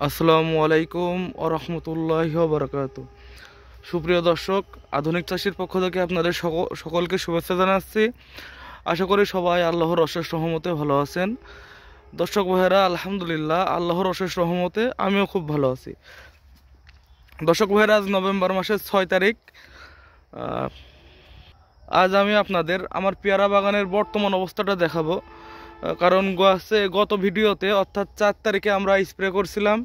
আসসালামু আলাইকুম ও রহমতুল্লাহি ওয়া বারাকাতুহু। সুপ্রিয় দর্শক, আধুনিক চাষির পক্ষ থেকে আপনাদের সকলকে শুভেচ্ছা জানাচ্ছি। আশা করি সবাই আল্লাহর অশেষ রহমতে ভালো আছেন। দর্শক ভাইয়েরা, আলহামদুলিল্লাহ আল্লাহর অশেষ রহমতে আমিও খুব ভালো আছি। দর্শক ভাইয়েরা, আজ নভেম্বর মাসের 6 তারিখ। আজ আমি আপনাদের আমার পেয়ারা বাগানের বর্তমান অবস্থাটা দেখাবো। কারণ গত ভিডিওতে অর্থাৎ 4 তারিখে আমরা স্প্রে করছিলাম,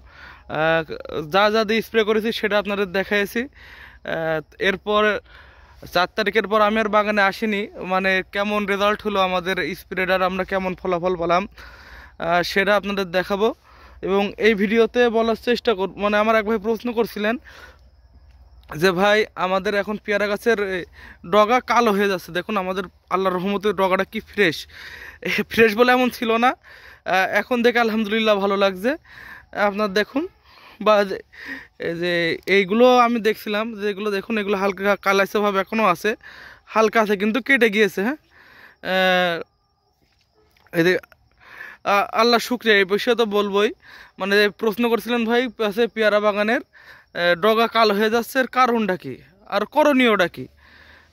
যা যা দিয়ে স্প্রে করেছি সেটা আপনাদের দেখাইছি। এরপর 4 তারিখের পর আমি আর বাগানে আসিনি, মানে কেমন রেজাল্ট হলো আমাদের স্প্রেটার, আমরা কেমন ফলাফল পেলাম সেটা আপনাদের দেখাবো। এবং এই ভিডিওতে বলার চেষ্টা মানে আমার এক ভাই প্রশ্ন করছিলেন যে ভাই আমাদের এখন পেয়ারা গাছের ডগা কালো হয়ে যাচ্ছে। দেখুন আমাদের আল্লাহর রহমতে ডগাটা কি ফ্রেশ ফ্রেশ বলে এমন ছিল না, এখন দেখে আলহামদুলিল্লাহ ভালো লাগছে। আপনার দেখুন বা যে এইগুলো আমি দেখছিলাম যেগুলো দেখুন এগুলো হালকা কালাইসে ভাবে এখনও আছে, হালকা আছে কিন্তু কেটে গিয়েছে। হ্যাঁ, এই আল্লাহ শুক্রিয়া, এই বিষয়ে তো বলবোই। মানে প্রশ্ন করছিলেন ভাই আছে পেয়ারা বাগানের ডগা কালো হয়ে যাচ্ছে, এর কারণটা কি আর করণীয়টা কি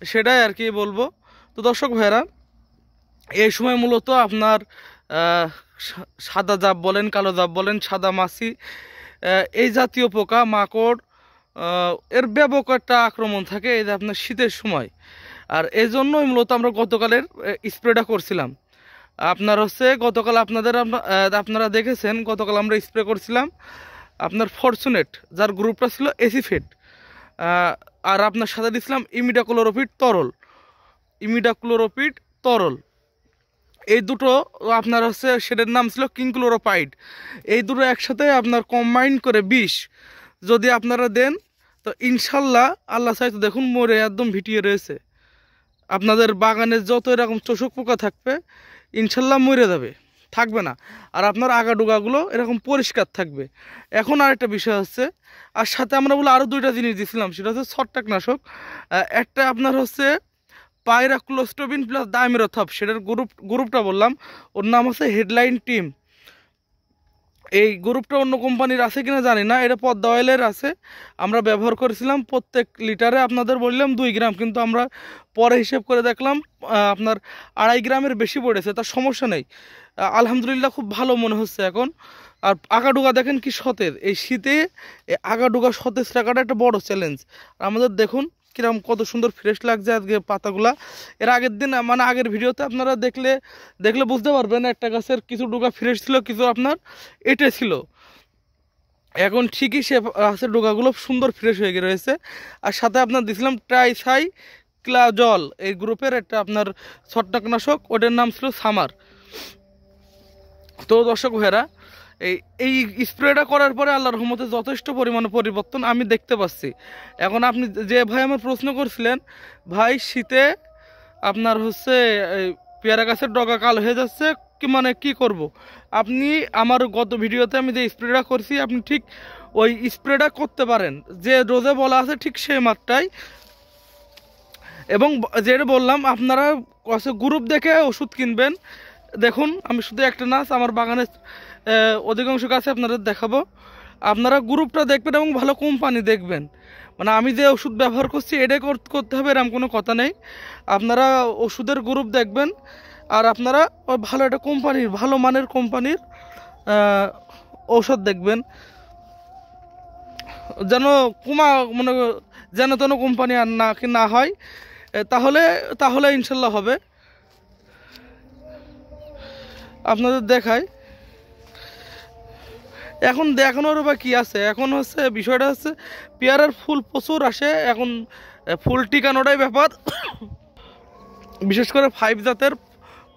সেটাই আর কি বলবো। তো দর্শক ভাইরা, এই সময় মূলত আপনার সাদা জাপ বলেন, কালো জাপ বলেন, সাদা মাছি, এই জাতীয় পোকা মাকড় এর ব্যাপক একটা আক্রমণ থাকে এই যে আপনার শীতের সময়। আর এই জন্যই মূলত আমরা গতকালের স্প্রেটা করছিলাম। আপনার গতকাল আপনারা দেখেছেন, গতকাল আমরা স্প্রে করছিলাম আপনার ফরচুনেট, যার গ্রুপটা ছিল এসিফেট, আর আপনার সাথে দিয়েছিলাম ইমিডাক্লোরোপিড তরল। এই দুটো আপনার সেটার নাম ছিল কিংক্লোরোপাইড। এই দুটো একসাথে আপনার কম্বাইন করে 20 যদি আপনারা দেন তো ইনশাল্লাহ আল্লাহ চাইতো দেখুন মরে একদম ভিটিয়ে রয়েছে। আপনাদের বাগানে যত এরকম চোষক পোকা থাকবে ইনশাল্লাহ মরে থাকবে না, আর আপনার আগাডুগাগুলো এরকম পরিষ্কার থাকবে। এখন আরেকটা বিষয় হচ্ছে, আর সাথে আমরা আরও 2টা জিনিস দিয়েছিলাম, সেটা হচ্ছে ছত্রাকনাশক। একটা আপনার পাইরাক্লোস্টোবিন প্লাস ডাইমেরোথপ, সেটার গ্রুপটা বললাম, ওর নাম হচ্ছে হেডলাইন টিম। এই গ্রুপটা অন্য কোম্পানির আছে কিনা জানি না, এটা পদ্মা অয়েলের আছে। আমরা ব্যবহার করেছিলাম প্রত্যেক লিটারে আপনাদের বললাম 2 গ্রাম, কিন্তু আমরা পরে হিসেব করে দেখলাম আপনার 2.5 গ্রামের বেশি পড়েছে। তার সমস্যা নেই, আলহামদুলিল্লাহ খুব ভালো মনে হচ্ছে এখন। আর আগাডুগা দেখেন কি সতেজ, এই শীতে আগাডুগা সতেজ রাখাটা একটা বড় চ্যালেঞ্জ। আমাদের দেখুন কিরকম কত সুন্দর ফ্রেশ লাগছে আজকে পাতাগুলা। এর আগের দিন মানে আগের ভিডিওতে আপনারা দেখলে বুঝতে পারবেন একটা গাছের কিছু ডুগা ফ্রেশ ছিল, কিছু আপনার এটে ছিল। এখন ঠিকই সে গাছের ডোগাগুলো সুন্দর ফ্রেশ হয়ে রয়েছে। আর সাথে আপনার দিয়েছিলাম ট্রাইসাইক্লাজল, এই গ্রুপের একটা আপনার ছত্রাকনাশক, ওটার নাম ছিল সামার। তো দর্শক ভাইরা, এই স্প্রেটা করার পরে আল্লাহর রহমতে যথেষ্ট পরিমাণে পরিবর্তন আমি দেখতে পাচ্ছি। এখন আপনি যে ভাই আমার প্রশ্ন করছিলেন, ভাই শীতে আপনার পেয়ারা গাছের ডগা কালো হয়ে যাচ্ছে মানে কি করব, আপনি আমার গত ভিডিওতে আমি যে স্প্রেটা করছি আপনি ঠিক ওই স্প্রেটা করতে পারেন, যে রোজে বলা আছে ঠিক সেই মাত্রায়। এবং যেটা বললাম আপনারা গ্রুপ দেখে ওষুধ কিনবেন। দেখুন আমি শুধু একটা না, আমার বাগানের অধিকাংশ গাছে আপনাদের দেখাবো, আপনারা গ্রুপটা দেখবেন এবং ভালো কোম্পানি দেখবেন। মানে আমি যে ওষুধ ব্যবহার করছি এটাই করতে হবে এরকম কোনো কথা নেই। আপনারা ওষুধের গ্রুপ দেখবেন, আর আপনারা ওই ভালো একটা কোম্পানির, ভালো মানের কোম্পানির ঔষধ দেখবেন, যেন মানে যেন তেন কোম্পানি আর না হয়, তাহলে ইনশাল্লাহ হবে। আপনাদের দেখায় এখন দেখানোর বা কি আছে, এখন বিষয়টা পেয়ারার ফুল প্রচুর আসে, এখন ফুল টিকানোটাই ব্যাপার। বিশেষ করে 5 জাতের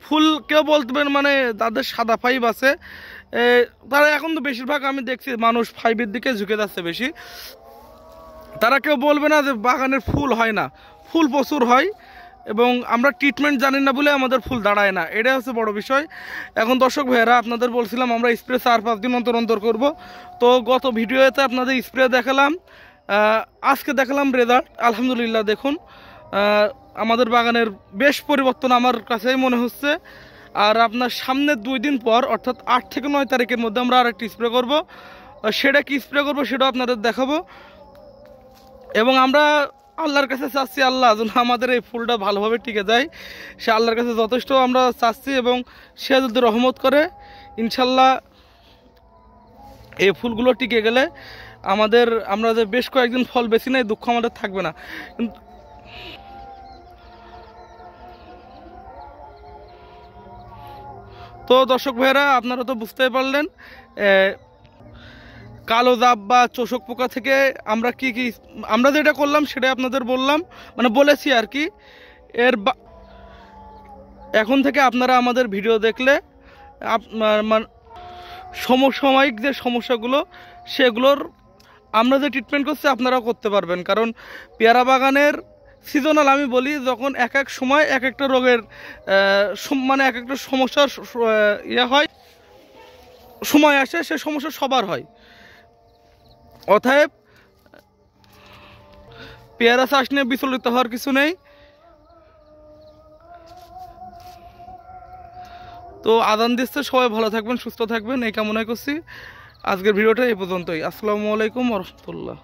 ফুল কেউ বলতেবেন, মানে তাদের সাদা 5 আছে, তারা এখন তো বেশিরভাগ আমি দেখছি মানুষ 5-এর দিকে ঝুঁকে যাচ্ছে বেশি। তারা কেউ বলবে না যে বাগানের ফুল হয় না, ফুল প্রচুর হয়, এবং আমরা ট্রিটমেন্ট জানি না বলে আমাদের ফুল দাঁড়ায় না, এটাই হচ্ছে বড় বিষয়। এখন দর্শক ভাইয়েরা, আপনাদের বলছিলাম আমরা স্প্রে 4-5 দিন অন্তর করব। তো গত ভিডিওতে আপনাদের স্প্রে দেখালাম, আজকে দেখালাম রেজাল্ট। আলহামদুলিল্লাহ দেখুন আমাদের বাগানের বেশ পরিবর্তন আমার কাছেই মনে হচ্ছে। আর আপনার সামনের 2 দিন পর অর্থাৎ 8 থেকে 9 তারিখের মধ্যে আমরা আরেকটি স্প্রে করব। সেটা কি স্প্রে করবো সেটাও আপনাদের দেখাবো। এবং আমরা আল্লাহর কাছে চাচ্ছি আল্লাহ যেন আমাদের এই ফুলটা ভালোভাবে টিকে যায়, সে আল্লাহর কাছে যথেষ্ট আমরা চাচ্ছি, এবং সে যদি রহমত করে ইনশাল্লাহ এই ফুলগুলো টিকে গেলে আমরা যে বেশ কয়েকদিন ফল বেশি নেই দুঃখ আমাদের থাকবে না। কিন্তু তো দর্শক ভাইয়েরা, আপনারা তো বুঝতেই পারলেন কালো জাপ বা চোষক পোকা থেকে আমরা যেটা করলাম সেটাই আপনাদের বললাম, মানে বলেছি আর কি। এখন থেকে আপনারা আমাদের ভিডিও দেখলে সমসাময়িক যে সমস্যাগুলো সেগুলোর আমরা যে ট্রিটমেন্ট করছি আপনারাও করতে পারবেন। কারণ পেয়ারা বাগানের সিজনাল, আমি বলি, যখন এক এক সময় এক একটা রোগের মানে এক একটা সমস্যার হয়, সময় আসে, সে সমস্যা সবার হয়। অতএব পেয়ারা চাষ নিয়ে বিচলিত হওয়ার কিছু নেই। তো আদান দিচ্ছে, সবাই ভালো থাকবেন, সুস্থ থাকবেন এই কামনা করছি। আজকের ভিডিওটা এই পর্যন্তই। আসসালামু আলাইকুম ওয়া রাহমাতুল্লাহ।